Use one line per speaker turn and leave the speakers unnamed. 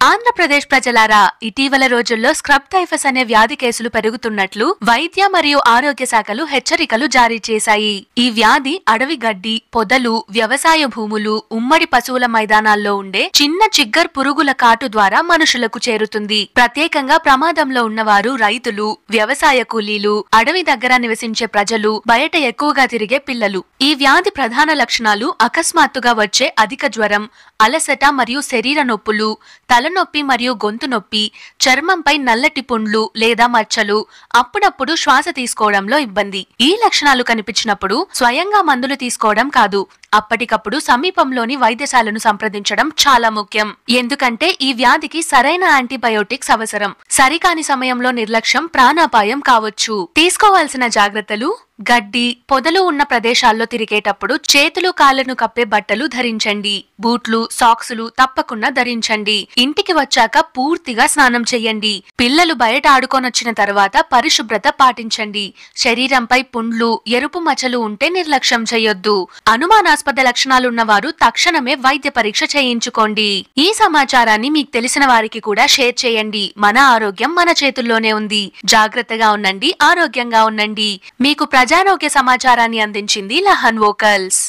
ఆంధ్రప్రదేశ్ ప్రజలారా, ఇటీవల రోజుల్లో స్క్రబ్ టైఫస్ అనే వ్యాధి కేసులు పెరుగుతున్నట్లు వైద్య మరియు ఆరోగ్య శాఖలు హెచ్చరికలు జారీ చేశాయి. ఈ వ్యాధి అడవి గడ్డి, పొదలు, వ్యవసాయ భూములు, ఉమ్మడి పశువుల మైదానాల్లో ఉండే చిన్న చిగ్గర్ పురుగుల కాటు ద్వారా మనుషులకు చేరుతుంది. ప్రత్యేకంగా ప్రమాదంలో ఉన్నవారు రైతులు, వ్యవసాయ కూలీలు, అడవి దగ్గర నివసించే ప్రజలు, బయట ఎక్కువగా తిరిగే పిల్లలు. ఈ వ్యాధి ప్రధాన లక్షణాలు అకస్మాత్తుగా వచ్చే అధిక జ్వరం, అలసట మరియు శరీర నొప్పులు, తలనొప్పి మరియు గొంతు నొప్పి, చర్మంపై నల్లటి పుండ్లు లేదా మచ్చలు, అప్పుడప్పుడు శ్వాస తీసుకోవడంలో ఇబ్బంది. ఈ లక్షణాలు కనిపించినప్పుడు స్వయంగా మందులు తీసుకోవడం కాదు, అప్పటికప్పుడు సమీపంలోని వైద్యశాలను సంప్రదించడం చాలా ముఖ్యం. ఎందుకంటే ఈ వ్యాధికి సరైన యాంటీబయోటిక్స్ అవసరం. సరికాని సమయంలో నిర్లక్ష్యం ప్రాణాపాయం కావచ్చు. తీసుకోవాల్సిన జాగ్రత్తలు: గడ్డి, పొదలు ఉన్న ప్రదేశాల్లో తిరిగేటప్పుడు చేతులు కాళ్లను కప్పే బట్టలు ధరించండి. బూట్లు, సాక్సులు తప్పకుండా ధరించండి. ఇంటికి వచ్చాక పూర్తిగా స్నానం చెయ్యండి. పిల్లలు బయట ఆడుకొనొచ్చిన తర్వాత పరిశుభ్రత పాటించండి. శరీరంపై పుండ్లు, ఎరుపు మచ్చలు ఉంటే నిర్లక్ష్యం చేయొద్దు. అనుమానాస్పద లక్షణాలున్న వారు తక్షణమే వైద్య పరీక్ష చేయించుకోండి. ఈ సమాచారాన్ని మీకు తెలిసిన వారికి కూడా షేర్ చేయండి. మన ఆరోగ్యం మన చేతుల్లోనే ఉంది. జాగ్రత్తగా ఉండండి, ఆరోగ్యంగా ఉండండి. మీకు ప్రజారోగ్య సమాచారాన్ని అందించింది లహన్ వోకల్స్.